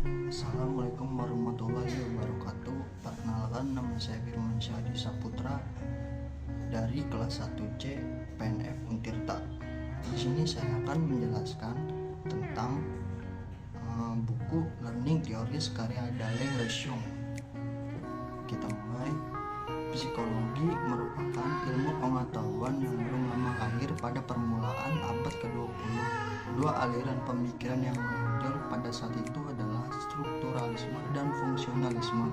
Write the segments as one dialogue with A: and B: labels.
A: Assalamualaikum warahmatullahi wabarakatuh. Perkenalkan, nama saya Firman Syahdi Saputra dari kelas 1C PNF Untirta. Di sini saya akan menjelaskan tentang buku Learning Theories karya Daleng Lesyong. Kita mulai. Psikologi merupakan ilmu pengetahuan yang belum lama lahir pada permulaan abad ke-20. Dua aliran pemikiran yang menonjol pada saat itu adalah strukturalisme dan fungsionalisme,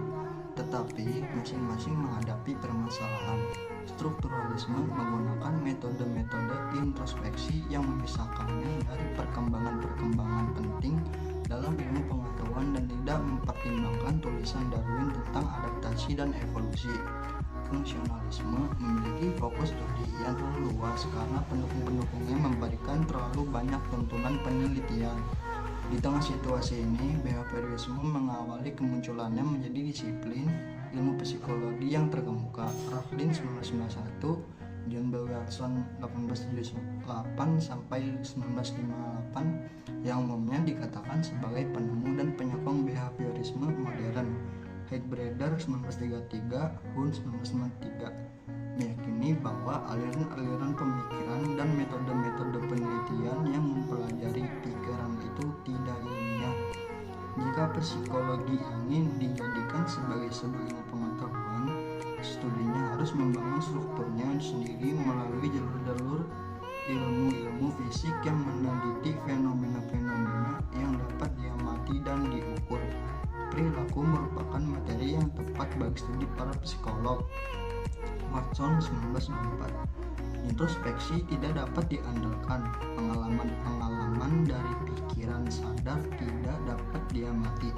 A: tetapi masing-masing menghadapi permasalahan. Strukturalisme menggunakan metode-metode introspeksi yang memisahkannya dari perkembangan-perkembangan penting dalam ilmu pengetahuan dan tidak mempertimbangkan tulisan Darwin tentang adaptasi dan evolusi. Fungsionalisme memiliki fokus studi yang terlalu luas karena pendukung-pendukungnya memberikan terlalu banyak tuntunan penelitian. Di tengah situasi ini, behaviorisme mengawali kemunculannya menjadi disiplin ilmu psikologi yang terkemuka. Raflin 1991, John B. Watson 1878 sampai 1958 yang umumnya dikatakan sebagai penemu dan penyokong behaviorisme modern. Heidbreder 1933, Hun 1993 meyakini bahwa aliran-aliran pemikiran dan metode-metode penelitian yang mempelajari pikiran itu tidak ilmiah. Jika psikologi ingin dijadikan sebagai sebuah ilmu pengetahuan, studinya harus membangun strukturnya sendiri melalui jalur-jalur ilmu-ilmu fisik yang meneliti fenomena-fenomena yang dapat diamati dan diukur. Perilaku merupakan materi yang tepat bagi studi para psikolog. Watson 1924. Introspeksi tidak dapat diandalkan. Pengalaman-pengalaman dari pikiran sadar tidak dapat diamati,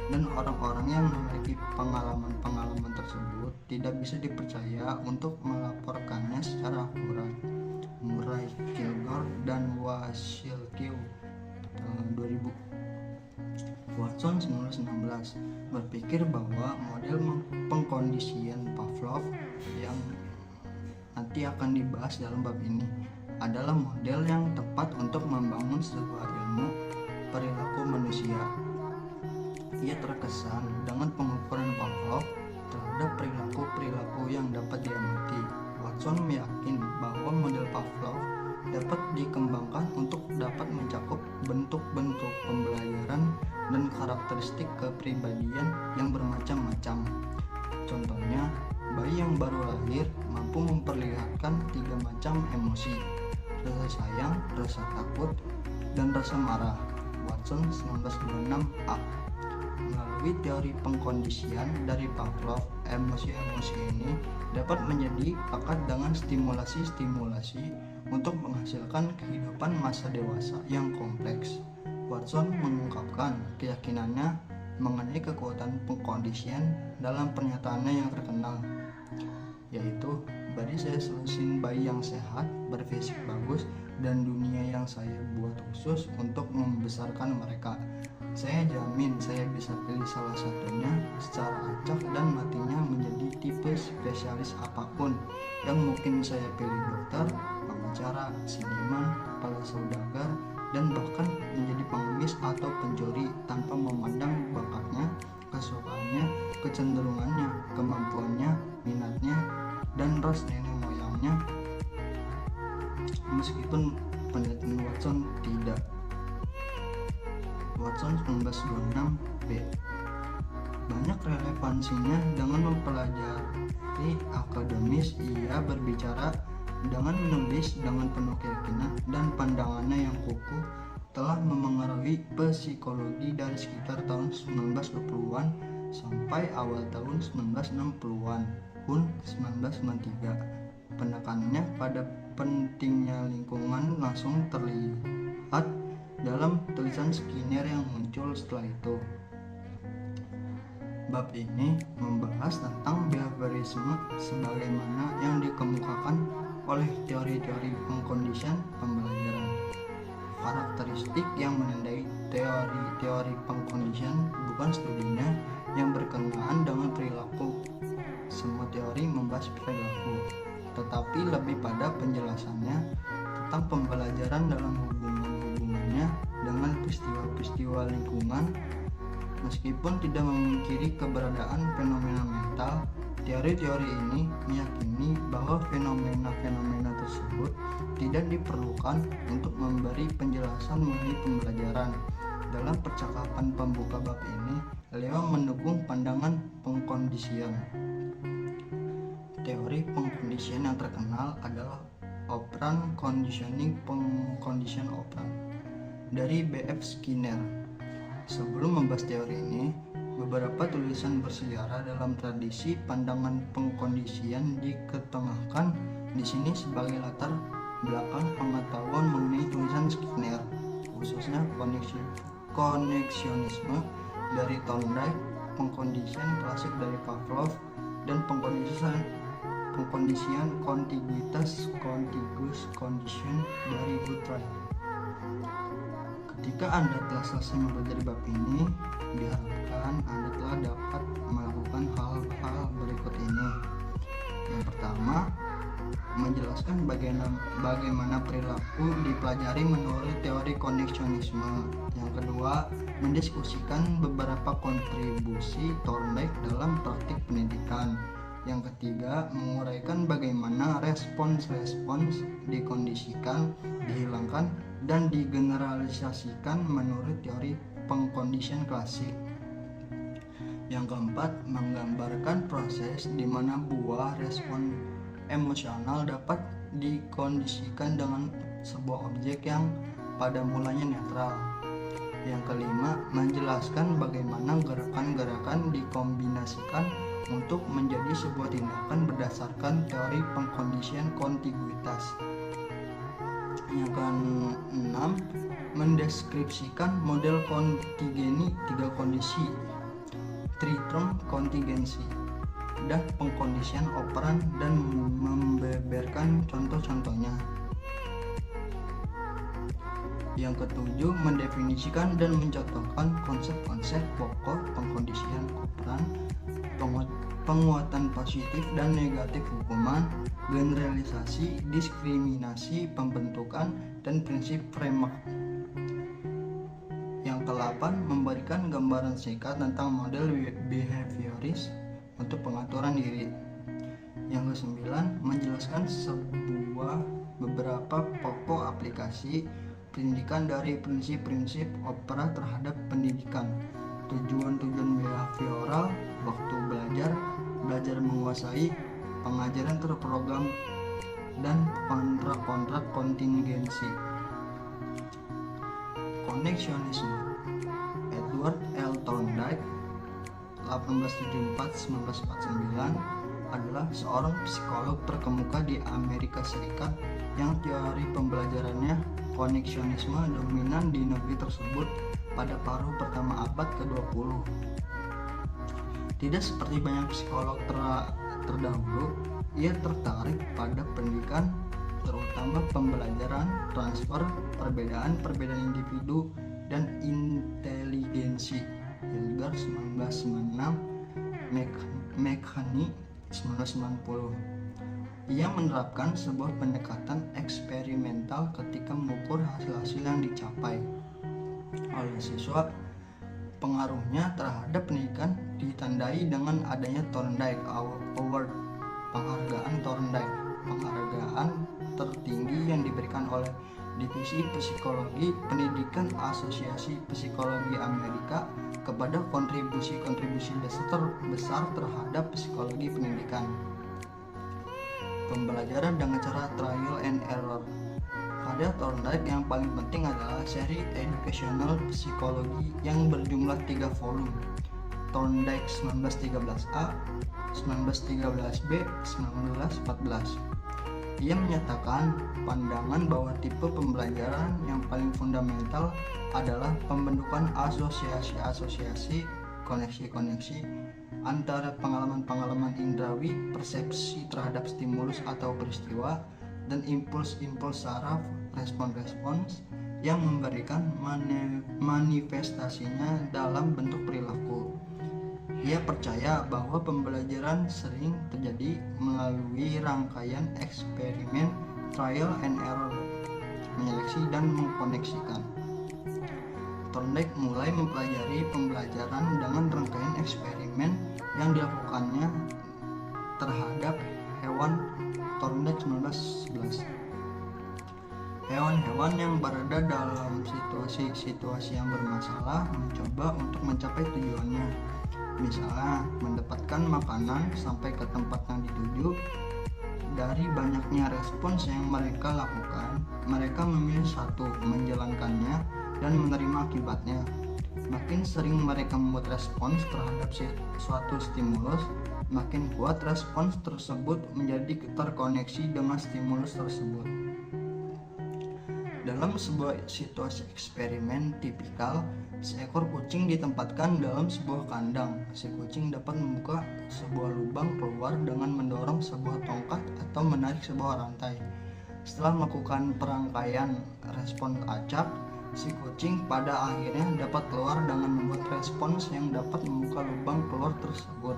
A: dan orang-orang yang memiliki pengalaman-pengalaman tersebut tidak bisa dipercaya untuk melaporkannya secara akurat. Murray Kilgore dan Wasilkiw 2000. Watson 1916 berpikir bahwa model pengkondisian Pavlov yang nanti akan dibahas dalam bab ini adalah model yang tepat untuk membangun sebuah ilmu perilaku manusia. Ia terkesan dengan pengukuran Pavlov terhadap perilaku-perilaku yang dapat diamati. Watson meyakin bahwa model Pavlov dapat dikembangkan untuk dapat mencakup bentuk-bentuk pembelajaran dan karakteristik kepribadian yang bermacam-macam. Contohnya, bayi yang baru lahir mampu memperlihatkan 3 macam emosi: rasa sayang, rasa takut, dan rasa marah. Watson 1926a. Melalui teori pengkondisian dari Pavlov, emosi-emosi ini dapat menjadi pakat dengan stimulasi-stimulasi untuk menghasilkan kehidupan masa dewasa yang kompleks. Watson mengungkapkan keyakinannya mengenai kekuatan pengkondisian dalam pernyataannya yang terkenal, yaitu body saya solusin bayi yang sehat, berfisik bagus, dan dunia yang saya buat khusus untuk membesarkan mereka. Saya jamin saya bisa pilih salah satunya secara acak dan matinya menjadi tipe spesialis apapun yang mungkin saya pilih: dokter, pengacara, seniman, kepala saudagar, dan bahkan menjadi pengemis atau pencuri tanpa memandang bakatnya, kesukaannya, kecenderungannya, kemampuannya, minatnya, dan ras nenek moyangnya, meskipun penelitian Watson tidak. Watson 1926b. Banyak relevansinya dengan mempelajari akademis. Ia berbicara dengan menulis dengan penuh keyakinan, dan pandangannya yang kukuh telah memengaruhi psikologi dari sekitar tahun 1920-an sampai awal tahun 1960-an. Hun 1993. Penekanannya pada pentingnya lingkungan langsung terlihat dalam tulisan Skinner yang muncul setelah itu. Bab ini membahas tentang behaviorisme sebagaimana yang dikemukakan oleh teori-teori pengkondisian pembelajaran. Karakteristik yang menandai teori-teori pengkondisian bukan studinya yang berkenaan dengan perilaku. Semua teori membahas perilaku, tetapi lebih pada penjelasannya tentang pembelajaran dalam hubungan-hubungannya dengan peristiwa-peristiwa lingkungan Meskipun tidak memungkiri keberadaan fenomena mental, teori-teori ini meyakini bahwa fenomena-fenomena tersebut tidak diperlukan untuk memberi penjelasan mengenai pembelajaran. Dalam percakapan pembuka bab ini, Leo mendukung pandangan pengkondisian. Teori pengkondisian yang terkenal adalah operant conditioning, pengkondisian operant, dari B.F. Skinner. Sebelum membahas teori ini, beberapa tulisan bersejarah dalam tradisi pandangan pengkondisian diketengahkan di sini sebagai latar belakang pengetahuan mengenai tulisan Skinner, khususnya koneksionisme dari Thorndike, pengkondisian klasik dari Pavlov, dan pengkondisian kontiguitas contiguous condition dari Guthrie. Ketika Anda telah selesai mempelajari bab ini, diharapkan Anda telah dapat melakukan hal-hal berikut ini. Yang pertama, menjelaskan bagaimana perilaku dipelajari menurut teori koneksionisme. Yang kedua, mendiskusikan beberapa kontribusi Thorndike dalam praktik pendidikan. Yang ketiga, menguraikan bagaimana respons-respons dikondisikan, dihilangkan, dan digeneralisasikan menurut teori pengkondisian klasik. Yang keempat, menggambarkan proses di mana buah respon emosional dapat dikondisikan dengan sebuah objek yang pada mulanya netral. Yang kelima, menjelaskan bagaimana gerakan-gerakan dikombinasikan untuk menjadi sebuah tindakan berdasarkan teori pengkondisian kontiguitas. Yang keenam, mendeskripsikan model kontigeni tiga kondisi, three-term contingency, dan pengkondisian operan, dan membeberkan contoh-contohnya. Yang ketujuh, mendefinisikan dan mencontohkan konsep-konsep pokok pengkondisian operan, penguatan positif dan negatif hukuman, generalisasi, diskriminasi, pembentukan, dan prinsip framework. Yang ke-8, memberikan gambaran singkat tentang model behavioris untuk pengaturan diri. Yang ke-9, menjelaskan beberapa pokok aplikasi pendidikan dari prinsip-prinsip opera terhadap pendidikan, tujuan-tujuan behavioral, waktu belajar, belajar menguasai, pengajaran terprogram, dan kontrak-kontrak kontingensi. Koneksionisme. Edward L. Thorndike 1874-1949 adalah seorang psikolog terkemuka di Amerika Serikat yang teori pembelajarannya koneksionisme dominan di negeri tersebut pada paruh pertama abad ke-20. Tidak seperti banyak psikolog terdahulu, ia tertarik pada pendidikan, terutama pembelajaran, transfer, perbedaan individu, dan inteligensi. Hilger 1996, McHenry 1990. Ia menerapkan sebuah pendekatan eksperimental ketika mengukur hasil-hasil yang dicapai oleh siswa. Pengaruhnya terhadap pendidikan ditandai dengan adanya Thorndike Award, penghargaan Thorndike, penghargaan tertinggi yang diberikan oleh Divisi Psikologi Pendidikan Asosiasi Psikologi Amerika kepada kontribusi-kontribusi besar terhadap psikologi pendidikan. Pembelajaran dengan cara trial and error. Karya Thorndike yang paling penting adalah seri Educational Psychology yang berjumlah 3 volume, Thorndike 1913A, 1913B, 1914. Ia menyatakan pandangan bahwa tipe pembelajaran yang paling fundamental adalah pembentukan asosiasi-asosiasi, koneksi-koneksi antara pengalaman-pengalaman indrawi, persepsi terhadap stimulus atau peristiwa, dan impuls-impuls saraf, respons-respons yang memberikan manifestasinya dalam bentuk perilaku. Ia percaya bahwa pembelajaran sering terjadi melalui rangkaian eksperimen trial and error, menyeleksi dan mengkoneksikan. Thorndike mulai mempelajari pembelajaran dengan rangkaian eksperimen yang dilakukannya terhadap hewan Thorndike 1911. Hewan-hewan yang berada dalam situasi-situasi yang bermasalah mencoba untuk mencapai tujuannya. Misalnya, mendapatkan makanan sampai ke tempat yang dituju. Dari banyaknya respons yang mereka lakukan, mereka memilih satu, menjalankannya dan menerima akibatnya. Makin sering mereka membuat respons terhadap suatu stimulus, makin kuat respons tersebut menjadi terkoneksi dengan stimulus tersebut. Dalam sebuah situasi eksperimen tipikal, seekor kucing ditempatkan dalam sebuah kandang. Si kucing dapat membuka sebuah lubang keluar dengan mendorong sebuah tongkat atau menarik sebuah rantai. Setelah melakukan perangkaian respon acak, si kucing pada akhirnya dapat keluar dengan membuat respons yang dapat membuka lubang keluar tersebut.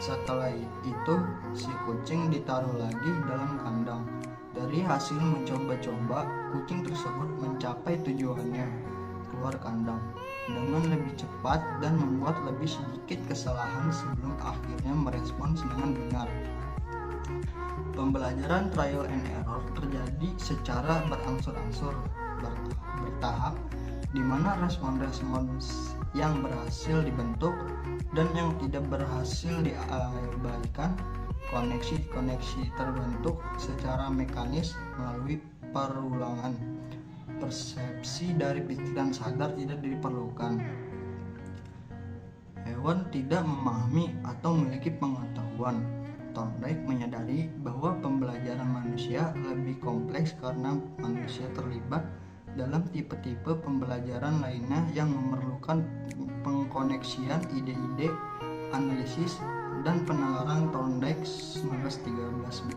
A: Setelah itu, si kucing ditaruh lagi dalam kandang. Dari hasil mencoba-coba, kucing tersebut mencapai tujuannya, keluar kandang, dengan lebih cepat dan membuat lebih sedikit kesalahan sebelum akhirnya merespons dengan benar. Pembelajaran trial and error terjadi secara berangsur-angsur, bertahap, di mana respons-respons yang berhasil dibentuk dan yang tidak berhasil diabaikan. Koneksi-koneksi terbentuk secara mekanis melalui perulangan. Persepsi dari pikiran sadar tidak diperlukan. Hewan tidak memahami atau memiliki pengetahuan. Thorndike menyadari bahwa pembelajaran manusia lebih kompleks karena manusia terlibat dalam tipe-tipe pembelajaran lainnya yang memerlukan pengkoneksian ide-ide, analisis, dan penalaran Thorndike 1913.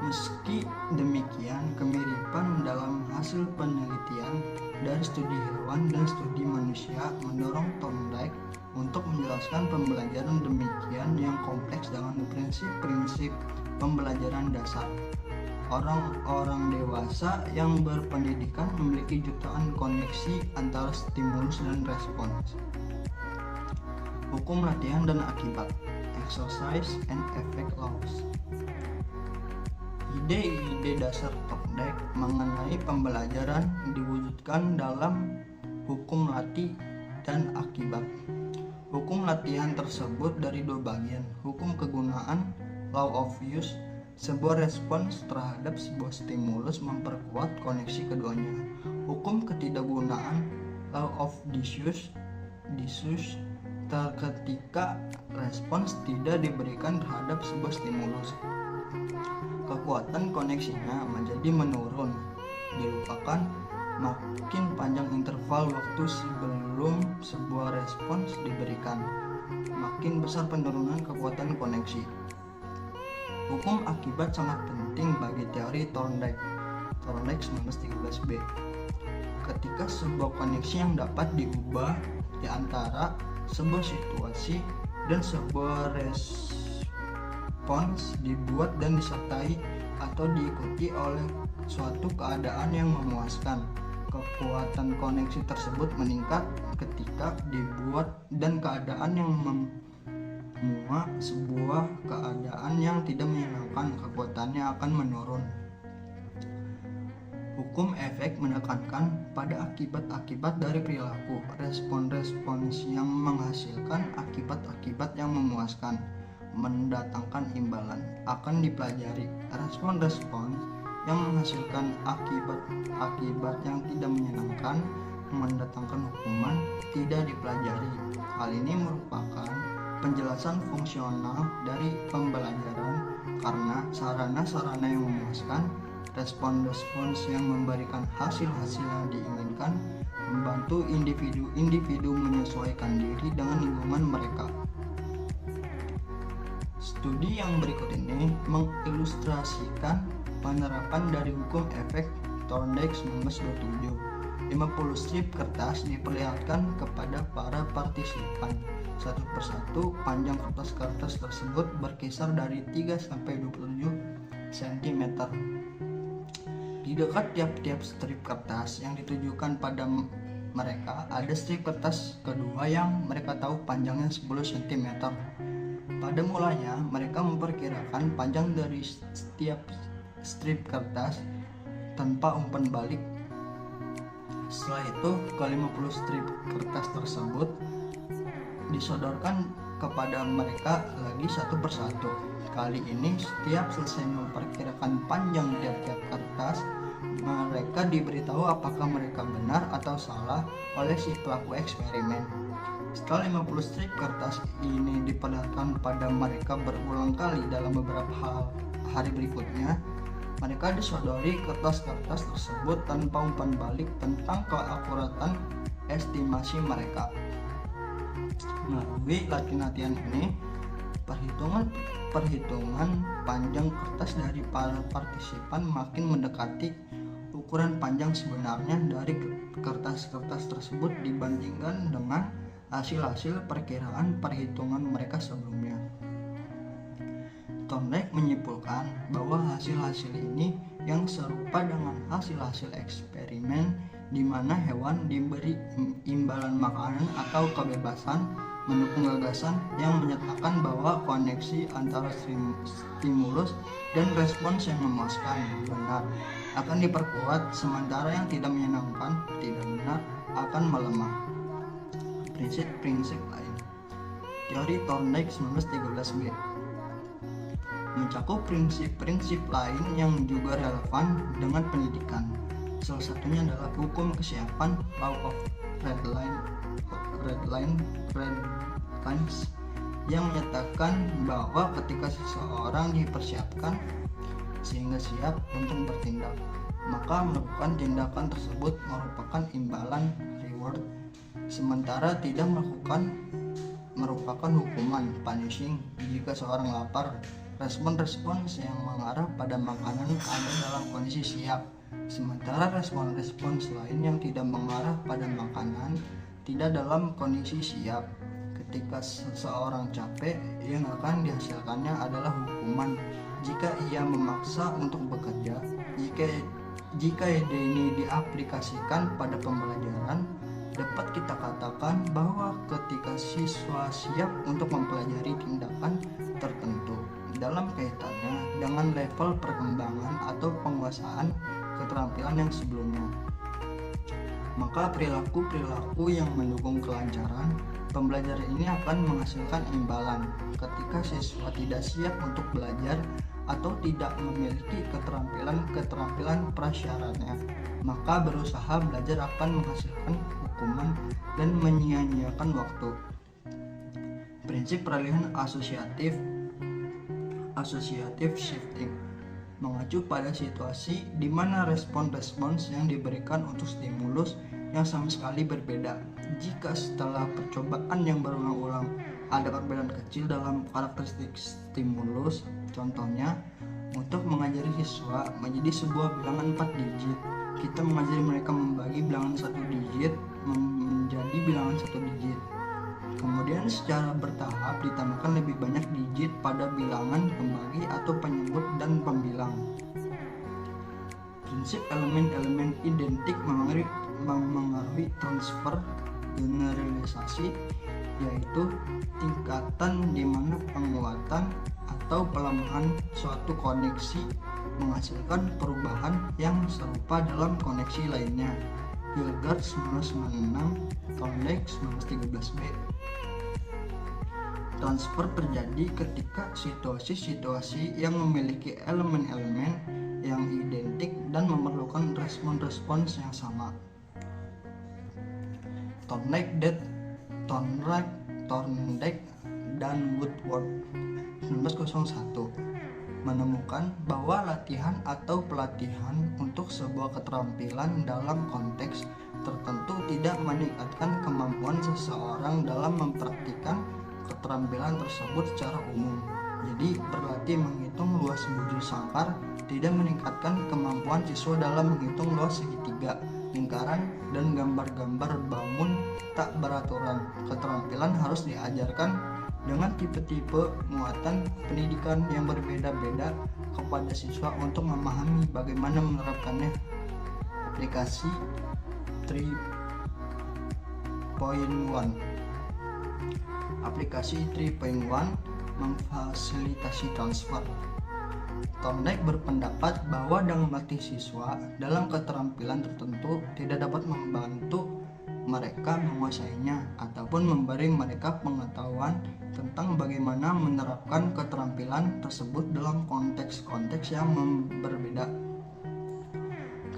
A: Meski demikian, kemiripan dalam hasil penelitian dari studi hewan dan studi manusia mendorong Thorndike untuk menjelaskan pembelajaran demikian yang kompleks dengan prinsip-prinsip pembelajaran dasar. Orang-orang dewasa yang berpendidikan memiliki jutaan koneksi antara stimulus dan respons. Hukum latihan dan akibat, exercise and effect laws. Ide-ide dasar Thorndike mengenai pembelajaran diwujudkan dalam hukum latih dan akibat. Hukum latihan tersebut dari dua bagian. Hukum kegunaan, law of use, sebuah respons terhadap sebuah stimulus memperkuat koneksi keduanya. Hukum ketidakgunaan, law of disuse, ketika respons tidak diberikan terhadap sebuah stimulus, kekuatan koneksinya menjadi menurun, dilupakan makin panjang interval waktu sebelum sebuah respons diberikan, makin besar penurunan kekuatan koneksi. Hukum akibat sangat penting bagi teori Thorndike 1913b. Ketika sebuah koneksi yang dapat diubah di antara sebuah situasi dan sebuah respons dibuat dan disertai atau diikuti oleh suatu keadaan yang memuaskan, kekuatan koneksi tersebut meningkat. Ketika dibuat dan keadaan yang memuat sebuah keadaan yang tidak menyenangkan, kekuatannya akan menurun. Hukum efek menekankan pada akibat-akibat dari perilaku. Respon-respons yang menghasilkan akibat-akibat yang memuaskan, mendatangkan imbalan, akan dipelajari. Respon-respons yang menghasilkan akibat-akibat yang tidak menyenangkan, mendatangkan hukuman, tidak dipelajari. Hal ini merupakan penjelasan fungsional dari pembelajaran karena sarana-sarana yang memuaskan, respon-respons yang memberikan hasil-hasil yang diinginkan, membantu individu-individu menyesuaikan diri dengan lingkungan mereka. Studi yang berikut ini mengilustrasikan penerapan dari hukum efek Thorndike 1927. 50 strip kertas diperlihatkan kepada para partisipan. Satu persatu, panjang kertas-kertas tersebut berkisar dari 3 sampai 27 cm. Di dekat tiap-tiap strip kertas yang ditujukan pada mereka, ada strip kertas kedua yang mereka tahu panjangnya 10 cm. Pada mulanya, mereka memperkirakan panjang dari setiap strip kertas tanpa umpan balik. Setelah itu, ke-50 strip kertas tersebut disodorkan kepada mereka lagi satu persatu. Kali ini, setiap selesai memperkirakan panjang tiap-tiap kertas, mereka diberitahu apakah mereka benar atau salah oleh si pelaku eksperimen. Setelah 50 strip kertas ini diperlihatkan pada mereka berulang kali dalam beberapa hari berikutnya, mereka disodori kertas-kertas tersebut tanpa umpan balik tentang keakuratan estimasi mereka. Melalui latihan ini, perhitungan panjang kertas dari para partisipan makin mendekati ukuran panjang sebenarnya dari kertas-kertas tersebut dibandingkan dengan hasil-hasil perkiraan perhitungan mereka sebelumnya. Thorndike menyimpulkan bahwa hasil-hasil ini yang serupa dengan hasil-hasil eksperimen di mana hewan diberi imbalan makanan atau kebebasan mendukung gagasan yang menyatakan bahwa koneksi antara stimulus dan respons yang memuaskan benar akan diperkuat, sementara yang tidak menyenangkan tidak benar akan melemah. Prinsip-prinsip lain. Teori Thorndike 1913b mencakup prinsip-prinsip lain yang juga relevan dengan pendidikan. Salah satunya adalah hukum kesiapan, law of red lines, yang menyatakan bahwa ketika seseorang dipersiapkan sehingga siap untuk bertindak, maka melakukan tindakan tersebut merupakan imbalan reward, sementara tidak merupakan hukuman punishing. Jika seorang lapar, respons-respons yang mengarah pada makanan ada dalam kondisi siap, sementara respons-respons lain yang tidak mengarah pada makanan tidak dalam kondisi siap. Ketika seseorang capek, yang akan dihasilkannya adalah hukuman jika ia memaksa untuk bekerja. Jika ide ini diaplikasikan pada pembelajaran, dapat kita katakan bahwa ketika siswa siap untuk mempelajari tindakan tertentu dalam kaitannya dengan level perkembangan atau penguasaan keterampilan yang sebelumnya, maka perilaku-perilaku yang mendukung kelancaran pembelajaran ini akan menghasilkan imbalan. Ketika siswa tidak siap untuk belajar atau tidak memiliki keterampilan prasyaratnya, maka berusaha belajar akan menghasilkan hukuman dan menyia-nyiakan waktu. Prinsip peralihan asosiatif shifting mengacu pada situasi di mana respons-respons yang diberikan untuk stimulus yang sama sekali berbeda. Jika setelah percobaan yang berulang-ulang ada perbedaan kecil dalam karakteristik stimulus, contohnya untuk mengajari siswa menjadi sebuah bilangan 4 digit, kita mengajari mereka membagi bilangan 1 digit menjadi bilangan 1 digit. Kemudian secara bertahap ditambahkan lebih banyak digit pada bilangan pembagi atau penyebut dan pembilang. Prinsip elemen-elemen identik mengaruhi transfer generalisasi, yaitu tingkatan di mana penguatan atau pelemahan suatu koneksi menghasilkan perubahan yang serupa dalam koneksi lainnya. Gilgard 1996, Thorndike 1913b. Transfer terjadi ketika situasi-situasi yang memiliki elemen-elemen yang identik dan memerlukan respons-respons yang sama. Thorndike dan Woodward 1901 menemukan bahwa latihan atau pelatihan untuk sebuah keterampilan dalam konteks tertentu tidak meningkatkan kemampuan seseorang dalam mempraktikkan keterampilan tersebut secara umum. Jadi, berlatih menghitung luas bujur sangkar tidak meningkatkan kemampuan siswa dalam menghitung luas segitiga, lingkaran, dan gambar-gambar bangun tak beraturan. Keterampilan harus diajarkan dengan tipe-tipe muatan pendidikan yang berbeda-beda kepada siswa untuk memahami bagaimana menerapkannya. Aplikasi 3.1. Aplikasi 3.1 memfasilitasi transfer. Thorndike berpendapat bahwa dengan melatih siswa dalam keterampilan tertentu tidak dapat membantu mereka menguasainya ataupun memberi mereka pengetahuan tentang bagaimana menerapkan keterampilan tersebut dalam konteks-konteks yang berbeda.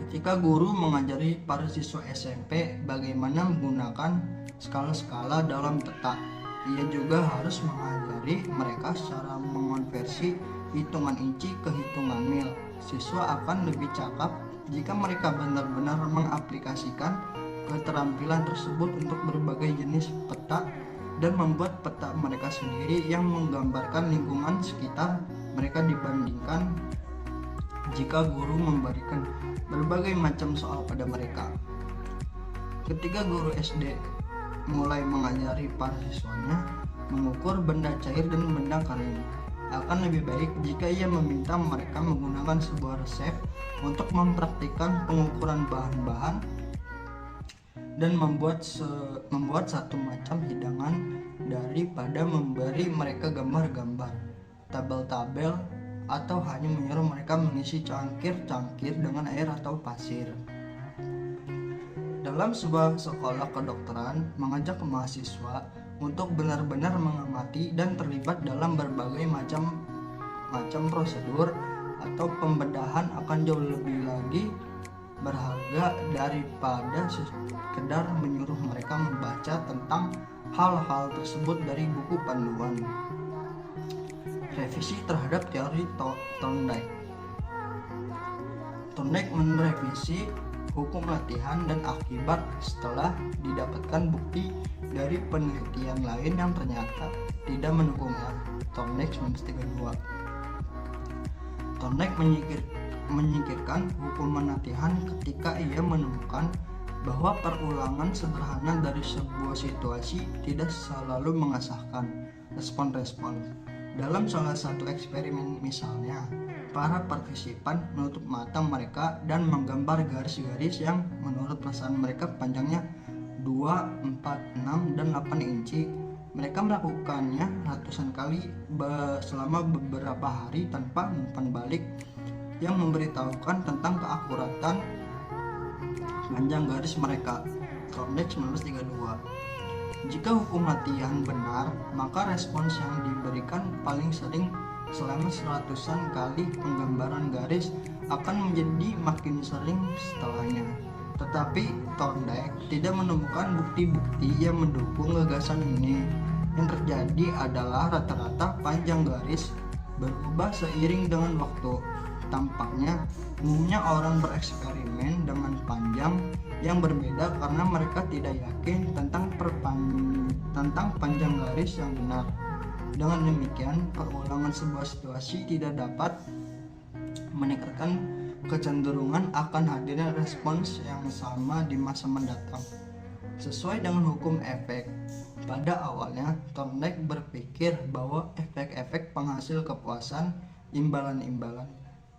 A: Ketika guru mengajari para siswa SMP bagaimana menggunakan skala-skala dalam peta, ia juga harus mengajari mereka secara mengonversi hitungan inci ke hitungan mil. Siswa akan lebih cakap jika mereka benar-benar mengaplikasikan keterampilan tersebut untuk berbagai jenis peta dan membuat peta mereka sendiri yang menggambarkan lingkungan sekitar mereka dibandingkan jika guru memberikan berbagai macam soal pada mereka. Ketika guru SD mulai mengajari para siswanya mengukur benda cair dan benda kering, akan lebih baik jika ia meminta mereka menggunakan sebuah resep untuk mempraktikkan pengukuran bahan-bahan dan membuat satu macam hidangan daripada memberi mereka gambar-gambar, tabel-tabel, atau hanya menyuruh mereka mengisi cangkir-cangkir dengan air atau pasir. Dalam sebuah sekolah kedokteran mengajak mahasiswa untuk benar-benar mengamati dan terlibat dalam berbagai macam prosedur atau pembedahan akan jauh lebih lagi berharga daripada sekedar menyuruh mereka membaca tentang hal-hal tersebut dari buku panduan. Revisi terhadap teori Thorndike. Thorndike merevisi hukum latihan dan akibat setelah didapatkan bukti dari penelitian lain yang ternyata tidak mendukungnya. Thorndike 1932. Thorndike menyingkirkan hukuman latihan ketika ia menemukan bahwa perulangan sederhana dari sebuah situasi tidak selalu mengasahkan respon-respon. Dalam salah satu eksperimen misalnya, para partisipan menutup mata mereka dan menggambar garis-garis yang menurut perasaan mereka panjangnya 2, 4, 6, dan 8 inci. Mereka melakukannya ratusan kali selama beberapa hari tanpa umpan balik yang memberitahukan tentang keakuratan panjang garis mereka. Thorndike 1932. Jika hukum latihan benar, maka respons yang diberikan paling sering selama seratusan kali penggambaran garis akan menjadi makin sering setelahnya. Tetapi Thorndike tidak menemukan bukti-bukti yang mendukung gagasan ini. Yang terjadi adalah rata-rata panjang garis berubah seiring dengan waktu. Tampaknya umumnya orang bereksperimen dengan panjang yang berbeda karena mereka tidak yakin tentang panjang garis yang benar. Dengan demikian, perulangan sebuah situasi tidak dapat meningkatkan kecenderungan akan hadirnya respons yang sama di masa mendatang. Sesuai dengan hukum efek, pada awalnya Thorndike berpikir bahwa efek-efek penghasil kepuasan, imbalan-imbalan,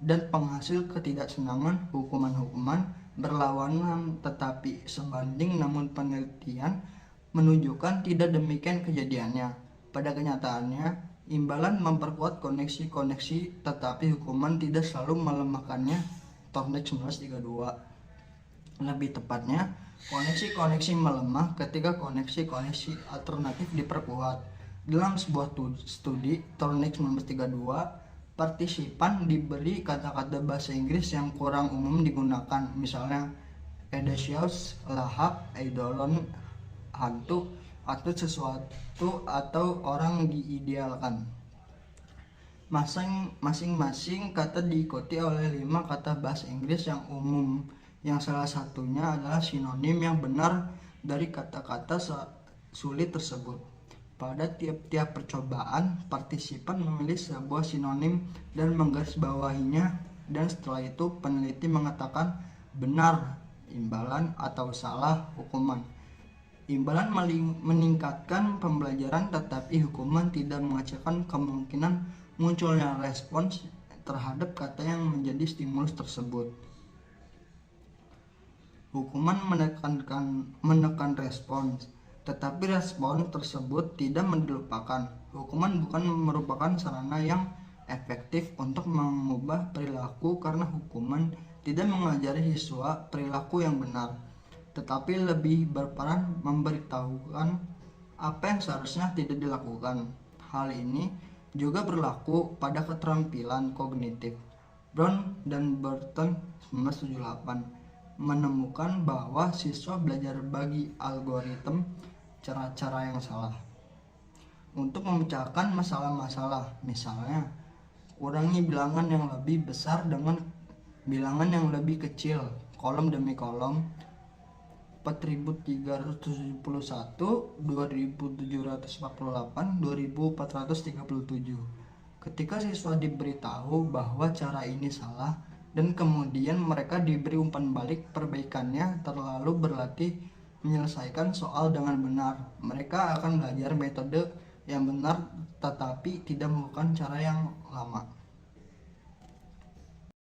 A: dan penghasil ketidaksenangan, hukuman-hukuman berlawanan tetapi sebanding, namun penelitian menunjukkan tidak demikian kejadiannya. Pada kenyataannya, imbalan memperkuat koneksi-koneksi tetapi hukuman tidak selalu melemahkannya. Thorndike 1932. Lebih tepatnya, koneksi-koneksi melemah ketika koneksi-koneksi alternatif diperkuat. Dalam sebuah studi Thorndike 1932, partisipan diberi kata-kata bahasa Inggris yang kurang umum digunakan, misalnya audacious, lahap, eidolon, hantu, atau sesuatu atau orang diidealkan. Masing-masing kata diikuti oleh 5 kata bahasa Inggris yang umum, yang salah satunya adalah sinonim yang benar dari kata-kata sulit tersebut. Pada tiap-tiap percobaan, partisipan memilih sebuah sinonim dan menggarisbawahinya, dan setelah itu peneliti mengatakan benar imbalan atau salah hukuman. Imbalan meningkatkan pembelajaran, tetapi hukuman tidak mengecilkan kemungkinan munculnya respons terhadap kata yang menjadi stimulus tersebut. Hukuman menekan respons, tetapi respon tersebut tidak dilupakan. Hukuman bukan merupakan sarana yang efektif untuk mengubah perilaku karena hukuman tidak mengajari siswa perilaku yang benar, tetapi lebih berperan memberitahukan apa yang seharusnya tidak dilakukan. Hal ini juga berlaku pada keterampilan kognitif. Brown dan Burton 1978 menemukan bahwa siswa belajar bagi algoritma cara-cara yang salah untuk memecahkan masalah-masalah. Misalnya, kurangi bilangan yang lebih besar dengan bilangan yang lebih kecil, kolom demi kolom. 4371, 2748, 2437. Ketika siswa diberitahu bahwa cara ini salah dan kemudian mereka diberi umpan balik perbaikannya terlalu berlatih menyelesaikan soal dengan benar, mereka akan belajar metode yang benar tetapi tidak melakukan cara yang lama.